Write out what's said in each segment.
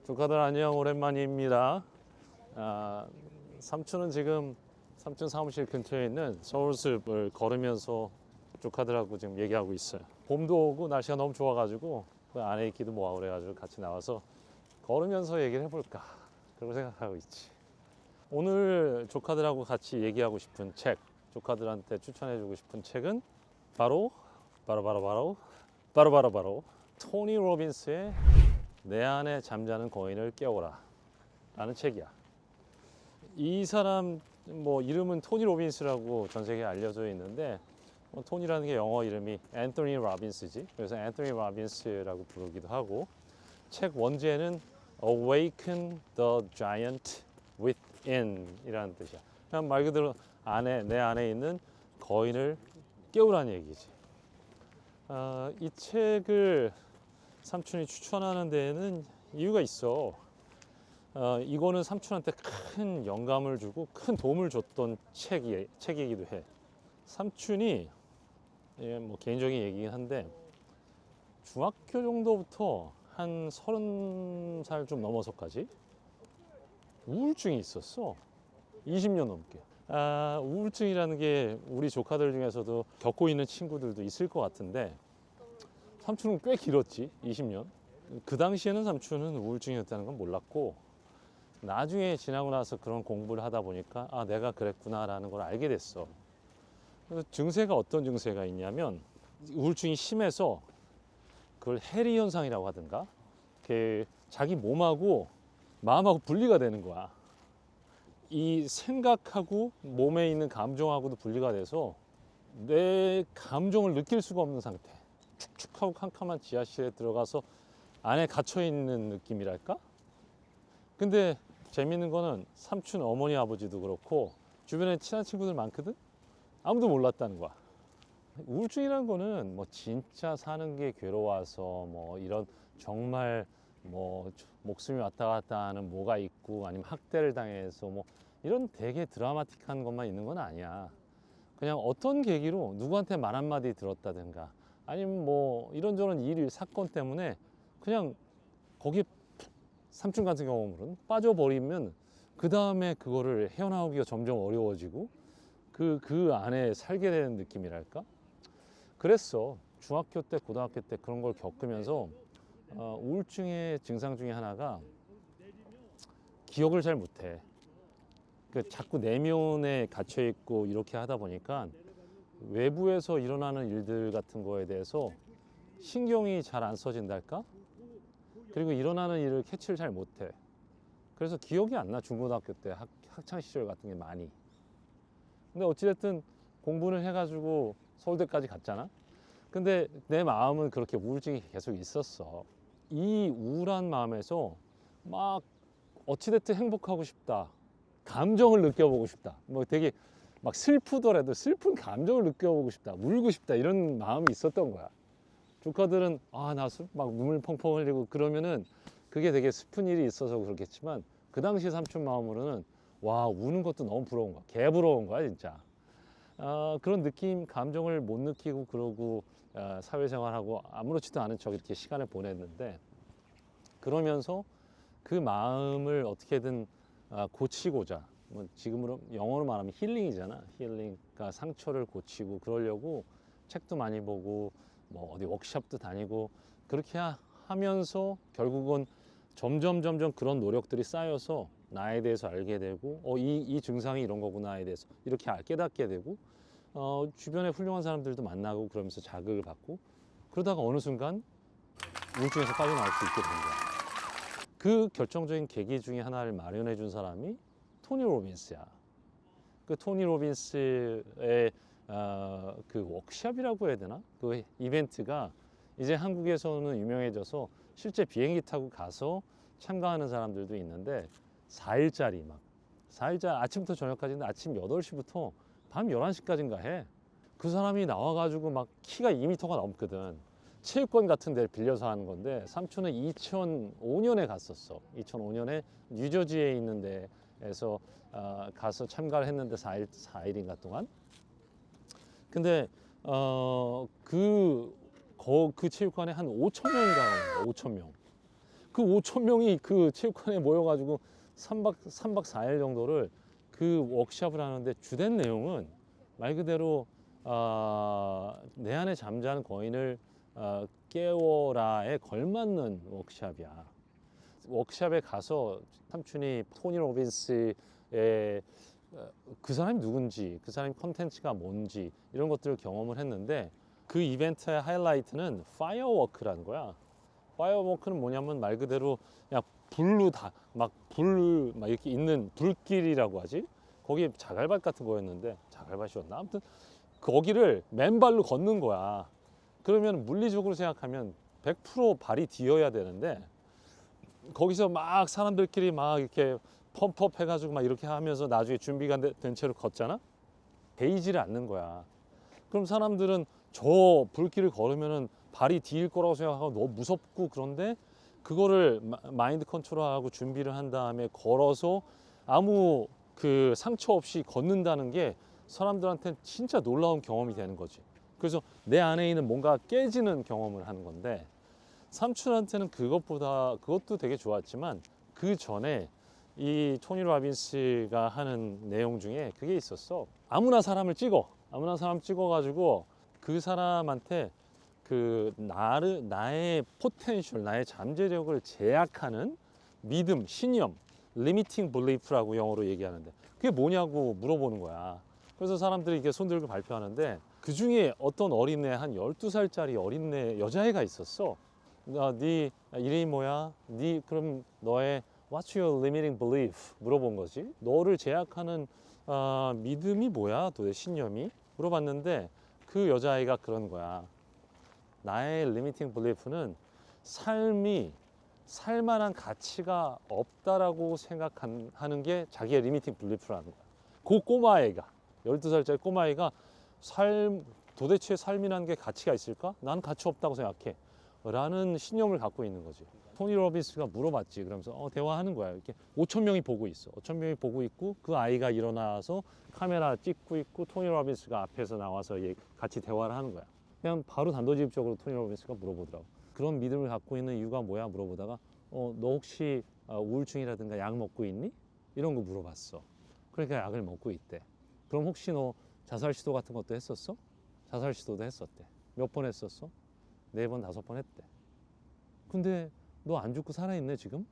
조카들 안녕, 오랜만입니다. 삼촌은 지금 삼촌 사무실 근처에 있는 서울숲을 걸으면서 조카들하고 지금 얘기하고 있어요. 봄도 오고 날씨가 너무 좋아가지고 그 안에 있기도 뭐하고 그래가지고 같이 나와서 걸으면서 얘기를 해볼까 그러고 생각하고 있지. 오늘 조카들하고 같이 얘기하고 싶은 책, 조카들한테 추천해주고 싶은 책은 바로 토니 로빈스의 내 안에 잠자는 거인을 깨워라 라는 책이야. 이 사람 이름은 토니 로빈스라고 전 세계에 알려져 있는데 토니라는 게 영어 이름이 앤토니 로빈스지. 그래서 앤토니 로빈스라고 부르기도 하고, 책 원제는 Awaken the Giant Within 이라는 뜻이야. 그냥 말 그대로 내 안에 있는 거인을 깨우라는 얘기지. 이 책을 삼촌이 추천하는 데에는 이유가 있어. 이거는 삼촌한테 큰 영감을 주고 큰 도움을 줬던 책이기도 해. 삼촌이 개인적인 얘기긴 한데 중학교 정도부터 한 30살 좀 넘어서까지 우울증이 있었어. 20년 넘게. 우울증이라는 게 우리 조카들 중에서도 겪고 있는 친구들도 있을 것 같은데 삼촌은 꽤 길었지. 20년. 그 당시에는 삼촌은 우울증이었다는 건 몰랐고, 나중에 지나고 나서 그런 공부를 하다 보니까 내가 그랬구나라는 걸 알게 됐어. 그래서 증세가 어떤 증세가 있냐면, 우울증이 심해서 그걸 해리 현상이라고 하든가, 자기 몸하고 마음하고 분리가 되는 거야. 이 생각하고 몸에 있는 감정하고도 분리가 돼서 내 감정을 느낄 수가 없는 상태. 축축하고 캄캄한 지하실에 들어가서 안에 갇혀 있는 느낌이랄까? 근데 재밌는 거는 삼촌 어머니 아버지도 그렇고 주변에 친한 친구들 많거든? 아무도 몰랐다는 거야. 우울증이라는 거는 진짜 사는 게 괴로워서 이런 정말 목숨이 왔다 갔다 하는 뭐가 있고 아니면 학대를 당해서 이런 되게 드라마틱한 것만 있는 건 아니야. 그냥 어떤 계기로 누구한테 말 한마디 들었다든가 아니면 이런저런 사건 때문에 그냥 거기에 삼촌 같은 경우는 빠져버리면 그 다음에 그거를 헤어나오기가 점점 어려워지고 그 안에 살게 되는 느낌이랄까? 그랬어. 중학교 때, 고등학교 때 그런 걸 겪으면서 우울증의 증상 중에 하나가 기억을 잘 못해. 자꾸 내면에 갇혀 있고 이렇게 하다 보니까 외부에서 일어나는 일들 같은 거에 대해서 신경이 잘 안 써진달까? 그리고 일어나는 일을 캐치를 잘 못해. 그래서 기억이 안 나. 중고등학교 때 학창 시절 같은 게 많이. 근데 어찌됐든 공부를 해가지고 서울대까지 갔잖아. 근데 내 마음은 그렇게 우울증이 계속 있었어. 이 우울한 마음에서 어찌됐든 행복하고 싶다. 감정을 느껴보고 싶다. 되게 슬프더라도 슬픈 감정을 느껴보고 싶다. 울고 싶다. 이런 마음이 있었던 거야. 조카들은 나 눈물 펑펑 흘리고 그러면은 그게 되게 슬픈 일이 있어서 그렇겠지만 그 당시 삼촌 마음으로는 우는 것도 너무 부러운 거야. 개 부러운 거야 진짜. 그런 느낌, 감정을 못 느끼고 그러고 사회생활하고 아무렇지도 않은 척 이렇게 시간을 보냈는데, 그러면서 그 마음을 어떻게든 고치고자, 지금으로 영어로 말하면 힐링이잖아. 힐링, 상처를 고치고 그러려고 책도 많이 보고 어디 워크숍도 다니고 그렇게 하면서 결국은 점점 그런 노력들이 쌓여서 나에 대해서 알게 되고 이 증상이 이런 거구나에 대해서 이렇게 깨닫게 되고 주변에 훌륭한 사람들도 만나고 그러면서 자극을 받고, 그러다가 어느 순간 우울증에서 빠져나올 수 있게 된 거야. 그 결정적인 계기 중에 하나를 마련해 준 사람이 토니 로빈스야. 그 토니 로빈스의 그 워크숍이라고 해야 되나? 그 이벤트가 이제 한국에서는 유명해져서 실제 비행기 타고 가서 참가하는 사람들도 있는데 4일짜리 4일짜리 아침부터 저녁까지인데 아침 8시부터 밤 11시까지인가 해. 그 사람이 나와가지고 키가 2m가 넘거든. 체육관 같은 데를 빌려서 하는 건데 삼촌은 2005년에 갔었어. 2005년에 뉴저지에 있는 데에서 가서 참가를 했는데 4일인가 동안. 근데 그 체육관에 한 5천 명인가 5천 명. 그 5천 명이 그 체육관에 모여가지고 3박 4일 정도를 그 워크숍을 하는데 주된 내용은 말 그대로 내 안에 잠자는 거인을 깨워라에 걸맞는 워크숍이야. 워크숍에 가서 삼촌이 토니 로빈스의 그 사람이 누군지, 그 사람의 컨텐츠가 뭔지 이런 것들을 경험을 했는데 그 이벤트의 하이라이트는 파이어워크라는 거야. 파이어워크는 뭐냐면 말 그대로 그냥 불로 막 이렇게 있는 불길이라고 하지. 거기에 자갈밭 같은 거였는데 자갈밭이었나? 아무튼 거기를 맨발로 걷는 거야. 그러면 물리적으로 생각하면 100% 발이 디어야 되는데 거기서 막 사람들끼리 막 이렇게 펌프업 해가지고 막 이렇게 하면서 나중에 준비가 된 채로 걷잖아? 베이지를 않는 거야. 그럼 사람들은 저 불길을 걸으면은 발이 디일 거라고 생각하고 너무 무섭고 그런데 그거를 마인드 컨트롤하고 준비를 한 다음에 걸어서 아무 그 상처 없이 걷는다는 게 사람들한테는 진짜 놀라운 경험이 되는 거지. 그래서 내 안에 있는 뭔가 깨지는 경험을 하는 건데 삼촌한테는 그것도 되게 좋았지만 그 전에 이 토니 로빈스가 하는 내용 중에 그게 있었어. 아무나 사람 찍어가지고 그 사람한테 그 나의 포텐셜, 나의 잠재력을 제약하는 믿음, 신념, 리미팅 블리프라고 영어로 얘기하는데 그게 뭐냐고 물어보는 거야. 그래서 사람들이 이게 손 들고 발표하는데 그 중에 어떤 어린애, 한 12살짜리 어린애 여자애가 있었어. 네 이름이 뭐야? 그럼 너의 What's your limiting belief? 물어본 거지. 너를 제약하는 믿음이 뭐야? 도대체 신념이? 물어봤는데 그 여자아이가 그런 거야. 나의 limiting belief는 삶이 살만한 가치가 없다라고 생각하는 게 자기의 limiting belief라는 거야. 그 꼬마아이가 12살짜리 꼬마아이가 도대체 삶이라는 게 가치가 있을까? 난 가치 없다고 생각해. 라는 신념을 갖고 있는 거지. 토니 로빈스가 물어봤지. 그러면서 대화하는 거야. 이렇게 5천 명이 보고 있어. 5천 명이 보고 있고 그 아이가 일어나서 카메라 찍고 있고 토니 로빈스가 앞에서 나와서 같이 대화를 하는 거야. 그냥 바로 단도직입적으로 토니 로빈스가 물어보더라고. 그런 믿음을 갖고 있는 이유가 뭐야? 물어보다가 너 혹시 우울증이라든가 약 먹고 있니? 이런 거 물어봤어. 그러니까 약을 먹고 있대. 그럼 혹시 너 자살 시도 같은 것도 했었어? 자살 시도도 했었대. 몇 번 했었어? 4번, 5번 했대. 근데 너 안 죽고 살아있네 지금?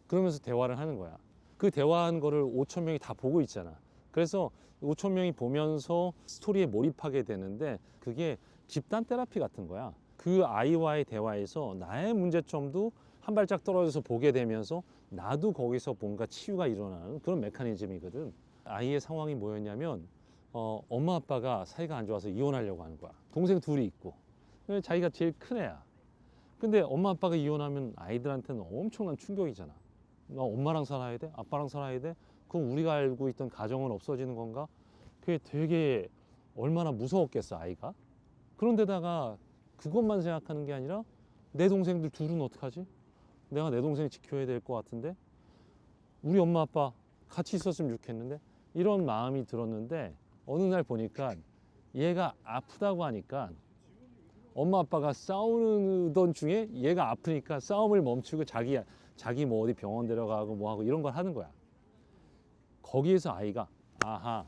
그러면서 대화를 하는 거야. 그 대화한 거를 5천 명이 다 보고 있잖아. 그래서 5천 명이 보면서 스토리에 몰입하게 되는데 그게 집단 테라피 같은 거야. 그 아이와의 대화에서 나의 문제점도 한 발짝 떨어져서 보게 되면서 나도 거기서 뭔가 치유가 일어나는 그런 메커니즘이거든. 아이의 상황이 뭐였냐면 엄마 아빠가 사이가 안 좋아서 이혼하려고 하는 거야. 동생 둘이 있고 자기가 제일 큰 애야. 근데 엄마 아빠가 이혼하면 아이들한테는 엄청난 충격이잖아. 나 엄마랑 살아야 돼? 아빠랑 살아야 돼? 그럼 우리가 알고 있던 가정은 없어지는 건가? 그게 되게 얼마나 무서웠겠어 아이가. 그런데다가 그것만 생각하는 게 아니라 내 동생들 둘은 어떡하지? 내가 내 동생 지켜야 될 것 같은데 우리 엄마 아빠 같이 있었으면 좋겠는데 이런 마음이 들었는데 어느 날 보니까 얘가 아프다고 하니까 엄마 아빠가 싸우던 중에 얘가 아프니까 싸움을 멈추고 자기 뭐 어디 병원 데려가고 뭐 하고 이런 걸 하는 거야. 거기에서 아이가 아하,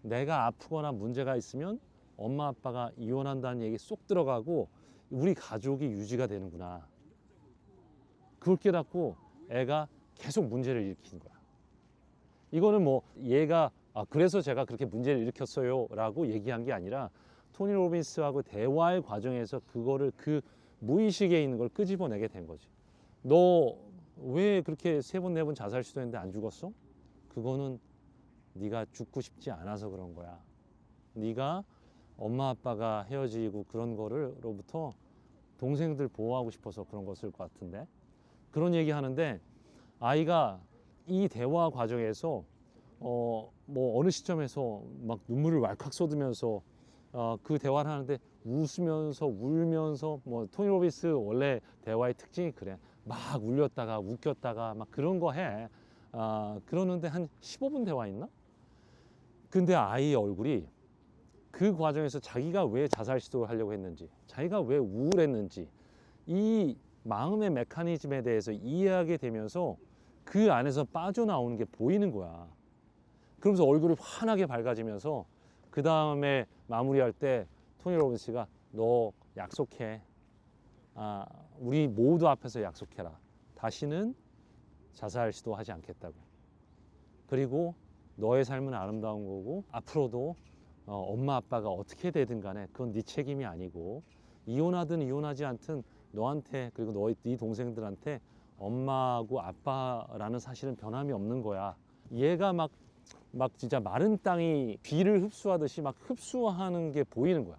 내가 아프거나 문제가 있으면 엄마 아빠가 이혼한다는 얘기 쏙 들어가고 우리 가족이 유지가 되는구나. 그걸 깨닫고 애가 계속 문제를 일으키는 거야. 이거는 뭐 얘가 그래서 제가 그렇게 문제를 일으켰어요 라고 얘기한 게 아니라 토니 로빈스하고 대화의 과정에서 그거를 그 무의식에 있는 걸 끄집어내게 된 거지. 너 왜 그렇게 3번, 4번 자살 시도했는데 안 죽었어? 그거는 네가 죽고 싶지 않아서 그런 거야. 네가 엄마 아빠가 헤어지고 그런 거를로부터 동생들 보호하고 싶어서 그런 것일 것 같은데 그런 얘기 하는데 아이가 이 대화 과정에서 뭐 어느 시점에서 막 눈물을 왈칵 쏟으면서 그 대화를 하는데 웃으면서 울면서 뭐 토니 로빈스 원래 대화의 특징이 그래. 막 울렸다가 웃겼다가 막 그런 거 해. 그러는데 한 15분 대화 있나? 근데 아이의 얼굴이 그 과정에서 자기가 왜 자살 시도를 하려고 했는지, 자기가 왜 우울했는지 이 마음의 메커니즘에 대해서 이해하게 되면서 그 안에서 빠져나오는 게 보이는 거야. 그러면서 얼굴이 환하게 밝아지면서 그 다음에 마무리할 때 토니 로빈스가 너 약속해. 우리 모두 앞에서 약속해라. 다시는 자살 시도하지 않겠다고. 그리고 너의 삶은 아름다운 거고 앞으로도 엄마 아빠가 어떻게 되든 간에 그건 네 책임이 아니고 이혼하든 이혼하지 않든 너한테 그리고 네 동생들한테 엄마하고 아빠라는 사실은 변함이 없는 거야. 얘가 막 진짜 마른 땅이 비를 흡수하듯이 막 흡수하는 게 보이는 거야.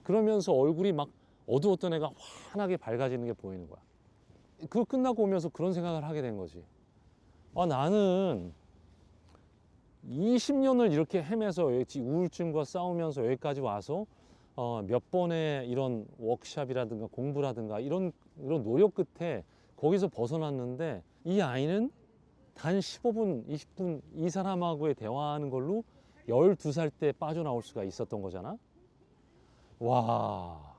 그러면서 얼굴이 막 어두웠던 애가 환하게 밝아지는 게 보이는 거야. 그거 끝나고 오면서 그런 생각을 하게 된 거지. 나는 20년을 이렇게 헤매서 우울증과 싸우면서 여기까지 와서 몇 번의 이런 워크샵이라든가 공부라든가 이런 노력 끝에 거기서 벗어났는데 이 아이는 단 15분, 20분 이 사람하고의 대화하는 걸로 12살 때 빠져나올 수가 있었던 거잖아. 와,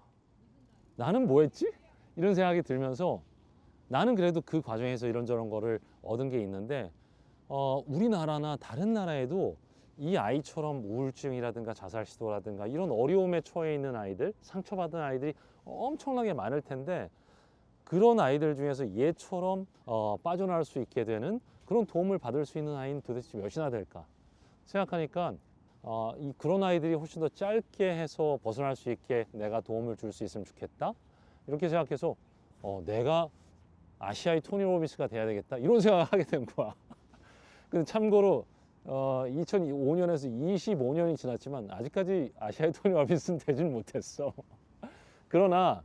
나는 뭐 했지? 이런 생각이 들면서 나는 그래도 그 과정에서 이런저런 거를 얻은 게 있는데 우리나라나 다른 나라에도 이 아이처럼 우울증이라든가 자살 시도라든가 이런 어려움에 처해 있는 아이들, 상처받은 아이들이 엄청나게 많을 텐데 그런 아이들 중에서 얘처럼 빠져나올 수 있게 되는 그런 도움을 받을 수 있는 아이는 도대체 몇이나 될까 생각하니까 그런 아이들이 훨씬 더 짧게 해서 벗어날 수 있게 내가 도움을 줄 수 있으면 좋겠다 이렇게 생각해서 내가 아시아의 토니 로빈스가 돼야 되겠다 이런 생각을 하게 된 거야. 근데 참고로 2005년에서 25년이 지났지만 아직까지 아시아의 토니 로빈스는 되지는 못했어. 그러나